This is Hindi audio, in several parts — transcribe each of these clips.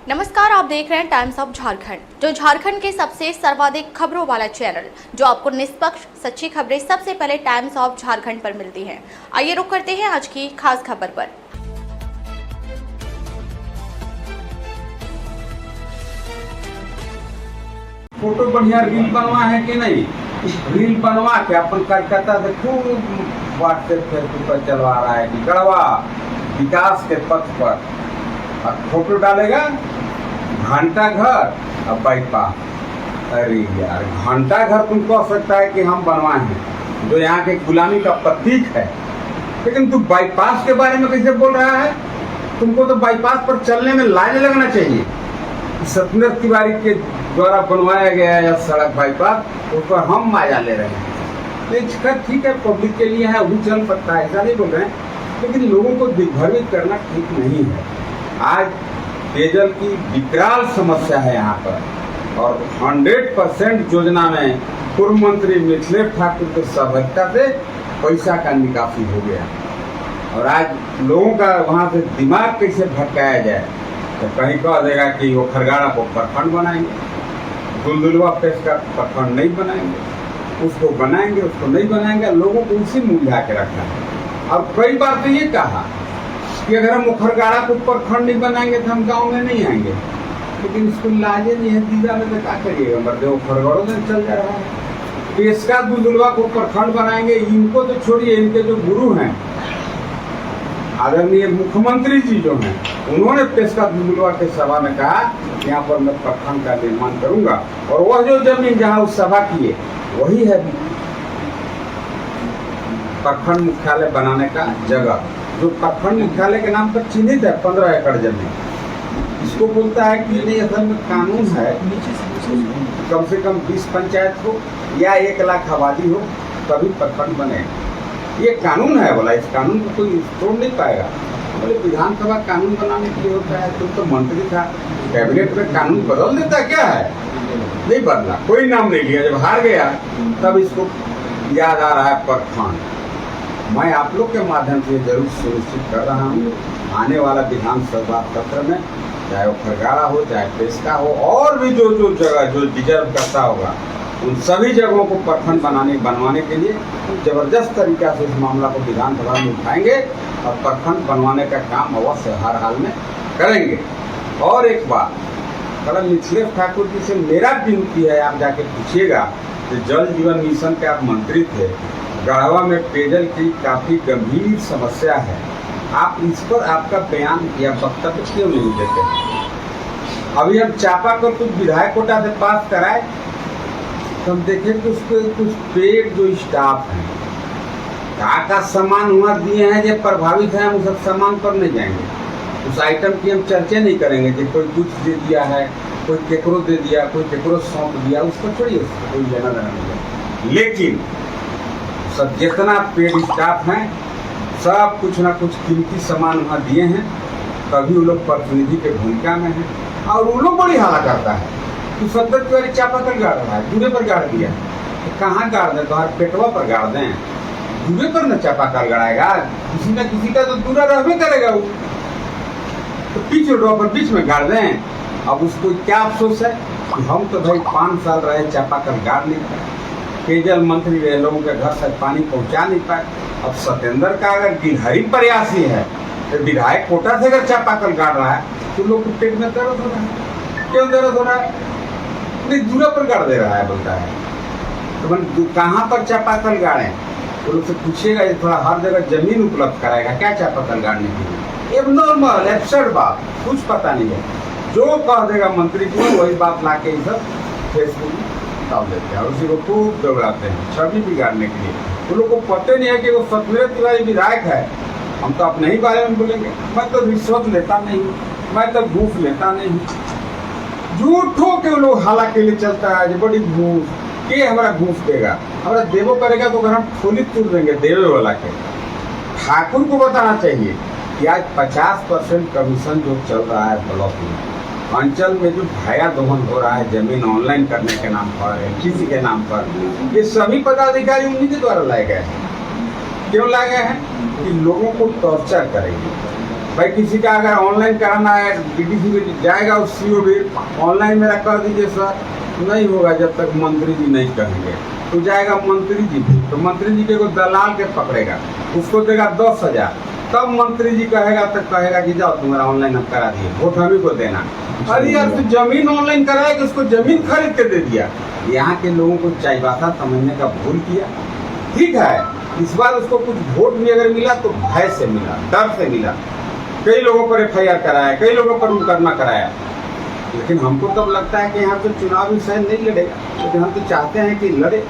नमस्कार, आप देख रहे हैं टाइम्स ऑफ झारखंड, जो झारखंड के सबसे सर्वाधिक खबरों वाला चैनल, जो आपको निष्पक्ष सच्ची खबरें सबसे पहले टाइम्स ऑफ झारखंड पर मिलती हैं। आइए रुक करते हैं आज की खास खबर पर। फोटो बढ़िया रील बनवा है कि नहीं? रील बनवा के अपन कलकत्ता से खूब व्हाट्सएप फेसबुक पर चलवा रहा है कि गढ़वा विकास के पथ पर, और फोटो डालेगा घंटा घर और बाईपास। अरे यार, घंटा घर तुम कह सकता है कि हम बनवाए हैं, जो यहाँ के गुलामी का प्रतीक है, लेकिन तू बाईपास के बारे में कैसे बोल रहा है? तुमको तो बाईपास पर चलने में लाइन लगना चाहिए। सत्येंद्र तिवारी के द्वारा बनवाया गया यह सड़क बाईपास, उस पर हम माया ले रहे हैं। ठीक है, पब्लिक के लिए है, वो चल सकता है, ऐसा नहीं बोल रहे हैं, लेकिन लोगों को दिग्भ्रमित करना ठीक नहीं है। आज पेयजल की विकराल समस्या है यहाँ पर, और 100% योजना में पूर्व मंत्री मिथिलेश ठाकुर के सहभागिता से पैसा का निकासी हो गया, और आज लोगों का वहाँ से दिमाग कैसे भटकाया जाए। तो कहीं कह देगा कि वो खरगाड़ा को प्रखंड बनाएंगे, दुलदुलवा पेश का प्रखंड नहीं बनाएंगे, उसको बनाएंगे, उसको नहीं बनाएंगे। लोगों को उसी मूल्य के रखना है। और कई बार तो ये कहा कि अगर हम मुखरगाड़ा को प्रखंड नहीं बनाएंगे तो हम गांव में नहीं आएंगे, लेकिन इसको लाजे नहीं है। दीदा में तो क्या करिएगा, मर्दे वो खरगड़ों में चल जा रहा है। पेशका दुलदुलवा को प्रखंड बनाएंगे, इनको तो छोड़िए, इनके जो गुरु हैं आदरणीय मुख्यमंत्री जी जो हैं, उन्होंने पेशका दुलदुलवा के सभा में कहा यहाँ पर मैं प्रखंड का निर्माण करूंगा, और वह जो जमीन जहाँ उस सभा की है वही है प्रखंड मुख्यालय बनाने का जगह, जो प्रखंड मुख्यालय के नाम पर चिन्हित है 15 एकड़ जमीन। इसको बोलता है कि नहीं, असल में कानून है कम से कम 20 पंचायत हो या 1 लाख आबादी हो तभी प्रखंड बने। ये कानून है, बोला इस कानून को कोई तोड़ नहीं पाएगा। बोले विधानसभा कानून बनाने के लिए होता है, तुम तो मंत्री था, कैबिनेट में कानून बदल देता क्या है? नहीं बदला, कोई नाम नहीं लिया। जब हार गया तब इसको याद आ रहा है प्रखंड। मैं आप लोग के माध्यम से जरूर सुनिश्चित कर रहा हूँ, आने वाला विधानसभा सत्र में चाहे वो खरगाड़ा हो, चाहे पेशका हो, और भी जो जो जगह जो डिजर्व करता होगा, उन सभी जगहों को प्रखंड बनवाने के लिए जबरदस्त तरीका से इस मामला को विधानसभा में उठाएंगे और प्रखंड बनवाने का काम अवश्य हर हाल में करेंगे। और एक बात, कल मिथिलेश ठाकुर जी से मेरा विनती है, आप जाके पूछिएगा कि जल जीवन मिशन के आप मंत्री थे, गढ़वा में पेयजल की काफी गंभीर समस्या है, आप इस पर आपका बयान या वक्तव्य क्यों नहीं देते? अभी हम चापाकल कुछ विधायक कोटा से पास कराए, तो हम देखें कि उसके कुछ पेड जो स्टाफ हैं का सामान वहाँ दिए हैं जो प्रभावित है, हम उस सामान पर नहीं जाएंगे, उस आइटम की हम चर्चा नहीं करेंगे कि कोई कुछ दे दिया है, कोई केकरो दे दिया, कोई केकरो सौंप दिया, उसको छोड़िए, उसको कोई लेना देना नहीं। लेकिन सब जितना पेड स्टाफ हैं सब कुछ ना कुछ कीमती सामान वहाँ दिए हैं, तभी वो लोग प्रतिनिधि के भूमिका में हैं, और वो लोग बड़ी हाला करता है कि सत्तर तिवारी चापाकल गाड़ रहा है, दूरे पर गाड़ दिया। तो कहाँ गाड़ दें? तो पेटवा पर गाड़ दें, दूरे पर न चापाकल गड़ाएगा, किसी न किसी का तो दूरा रहबे करेगा वो, तो बीच रोड पर बीच में गाड़ दें। अब उसको क्या अफसोस है कि हम तो भाई 5 साल रहे, चापाकल गाड़ नहीं पाए, पेयजल मंत्री रहे, लोगों के घर तक पानी पहुंचा नहीं पाए। अब सत्येंद्र का अगर गिलहरी प्रयासी है, तो विधायक कोटा से अगर चापाकल गाड़ रहा है, तो लोग के पेट में दर्द हो रहा है। क्यों दर्द हो रहा है? नहीं, दूरा पर गाड़ दे रहा है, बोलता है। तो कहाँ पर चापाकल गाड़े? तो लोग से पूछिएगा, ये थोड़ा हर जगह जमीन उपलब्ध कराएगा क्या चापाकल गाड़ने के लिए? एक नॉर्मल एब्सर्ड बात, कुछ पता नहीं है, जो कह देगा मंत्री जी वही बात ला के सब फेसबुक में डाल देते हैं, और उसी को खूब दौड़ाते हैं छवि बिगाड़ने के लिए। वो लोग को पता नहीं है कि वो सत्येंद्र तिवारी विधायक है। हम तो अपने ही बारे में बोलेंगे, मैं तो रिश्वत लेता नहीं हूँ, मैं तो घूस लेता नहीं हूँ। झूठों के लोग हाला के लिए चलता है, बड़ी घूस के हमारा घूस देगा, हमारा देवो करेगा तो अगर हम खोली तोड़ देंगे देवे वाला के। ठाकुर को बताना चाहिए कि आज 50% कमीशन जो चल रहा है ब्लॉक में, अंचल में जो भाया दोहन हो रहा है जमीन ऑनलाइन करने के नाम पर, किसी के नाम पर, ये सभी पदाधिकारी उन्हीं के द्वारा लाए गए हैं। क्यों लाए गए हैं? कि लोगों को टॉर्चर करेंगे, भाई किसी का अगर ऑनलाइन कराना है डीटीसी में जाएगा उस सीओ भी ऑनलाइन मेरा कर दीजिए सर, नहीं होगा जब तक मंत्री जी नहीं कहेंगे। तो जाएगा मंत्री जी भी, तो मंत्री जी के को दलाल के पकड़ेगा, उसको देगा 10,000, तब मंत्री जी कहेगा तब कहेगा कि जाओ तुम्हारा ऑनलाइन हम करा दिए, वोट हम ही को देना। अरे यार तो जमीन ऑनलाइन कराएगा, उसको जमीन खरीद के दे दिया। यहाँ के लोगों को चाईबासा समझने का भूल किया। ठीक है, इस बार उसको कुछ वोट भी अगर मिला तो भय से मिला, डर से मिला। कई लोगों पर FIR कराया, कई लोगों पर मुकदमा कराया, लेकिन हमको तब लगता है कि यहाँ पे चुनाव ही शायद नहीं लड़ेगा, लेकिन हम तो चाहते हैं कि लड़े,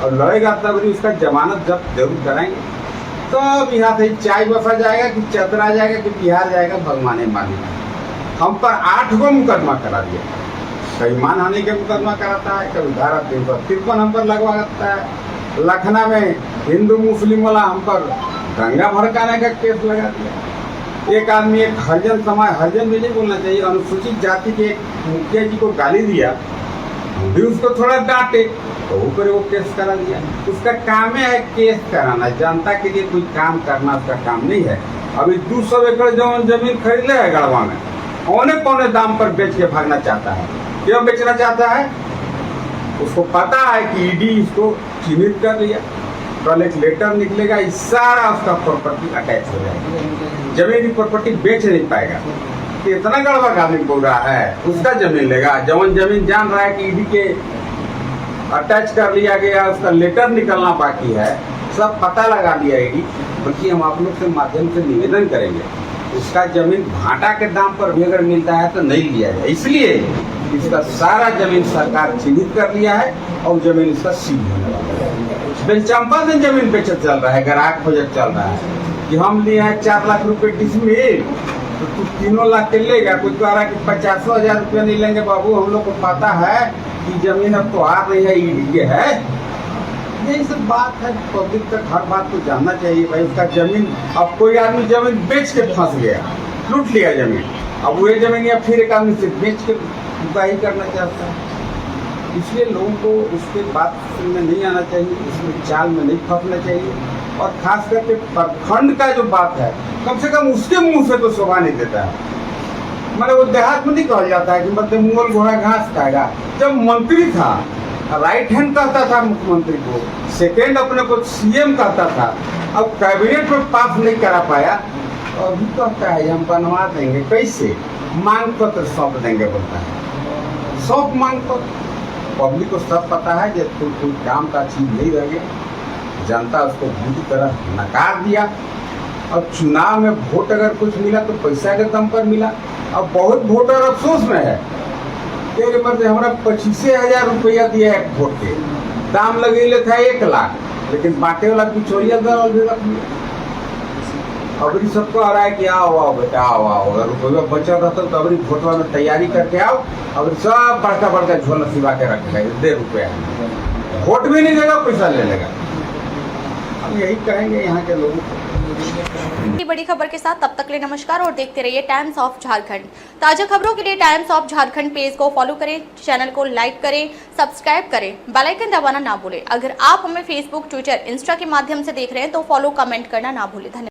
और लड़ेगा तब भी उसका जमानत जब्त जरूर कराएंगे। तब यहाँ से चाईबासा जाएगा कि चतरा जाएगा कि बिहार जाएगा, भगवान माने। हम पर 8 गो मुकदमा करा दिया, कभी मानहानि के मुकदमा कराता है, कभी धारा 353 हम पर लगवाता है। लखनऊ में हिंदू मुस्लिम वाला हम पर दंगा भड़काने का केस लगा दिया। एक आदमी एक हरिजन समाज, हरिजन भी नहीं बोलना चाहिए, अनुसूचित जाति के एक मुखिया जी को गाली दिया, भी उसको थोड़ा डांटे तो ऊपर वो केस करा दिया। उसका काम है केस कराना, जनता के लिए कोई काम करना उसका काम नहीं है। अभी 200 एकड़ जमीन खरीद ले है गढ़वा में, औने पौने दाम पर बेच के भागना चाहता है। क्यों बेचना चाहता है? उसको पता है कि ईडी इसको चिन्हित कर लिया, कल एक लेटर निकलेगा, इस सारा उसका प्रॉपर्टी अटैच हो जाएगा, जमीन की प्रॉपर्टी बेच नहीं पाएगा। इतना गड़बड़ आदमी बोल रहा है, उसका जमीन लेगा। जवन जमीन जान रहा है कि ईडी के अटैच कर लिया गया, उसका लेटर निकलना बाकी है, सब पता लगा लिया ईडी। बल्कि हम आप लोग के माध्यम से निवेदन करेंगे, उसका जमीन भाटा के दाम पर भी अगर मिलता है तो नहीं लिया जाए। इसलिए इसका सारा जमीन सरकार चिन्हित कर लिया है और जमीन इसका सील होने वाला है। बेलचंपा से जमीन बेचत चल रहा है, ग्राहक खोजत चल रहा है कि हम लिए हैं 4 लाख रुपए डिसमिल, तो तू 3 लाख के लेगा। कोई कह रहा है कि 50,000 रुपया नहीं लेंगे बाबू, हम लोग को पता है कि जमीन अब तो आ रही है, ईडी के है। यही सब बात है, पब्लिक तक हर बात को जानना चाहिए। भाई उसका जमीन, अब कोई आदमी जमीन बेच के फंस गया, लूट लिया जमीन, अब वही जमीन या फिर एक आदमी से बेच के उगाही करना चाहता है। इसलिए लोगों को उसके बात में नहीं आना चाहिए, उसमें चाल में नहीं फंसना चाहिए। और खास करके प्रखंड का जो बात है, कम से कम उसके मुंह से तो शोभा नहीं देता है। मैंने वो देहात में नहीं कहा जाता है कि मतलब मुगल घोड़ा घास खाएगा। जब मंत्री था राइट हैंड कहता था मुख्यमंत्री को, सेकेंड अपने को CM कहता था, अब कैबिनेट में पास नहीं करा पाया, और अभी कहता है हम बनवा देंगे। कैसे? मांग पत्र सौंप देंगे बोलता है, सौंप मांग पत्र। पब्लिक को सब पता है जब कोई काम का चीज नहीं रह गया, जनता उसको बुरी तरह नकार दिया। और चुनाव में वोट अगर कुछ मिला तो पैसा के दम पर मिला। अब बहुत वोटर अफसोस में है, मतलब हमारा 25,000 रुपया दिया है वोट के, दाम लगे था 1 लाख, लेकिन बांटे वाला बिचौलिया दल भी रख लिया। अब सबको आ रहा है कि आओ आओ बेटा आओ आओ, अगर रुपया बचा रहता तो अभी वोटवा में तैयारी करके आओ। अब सब बड़का बड़का झोला सिवा के रखेगा, 1.5 रुपया वोट भी नहीं देगा, पैसा ले लेगा। हम यही कहेंगे यहाँ के लोगों को। बड़ी खबर के साथ तब तक ले नमस्कार और देखते रहिए टाइम्स ऑफ झारखंड। ताजा खबरों के लिए टाइम्स ऑफ झारखंड पेज को फॉलो करें, चैनल को लाइक करें, सब्सक्राइब करें, बेल आइकन दबाना ना भूलें। अगर आप हमें फेसबुक, ट्विटर, इंस्टा के माध्यम से देख रहे हैं तो फॉलो, कमेंट करना ना भूलें। धन्यवाद।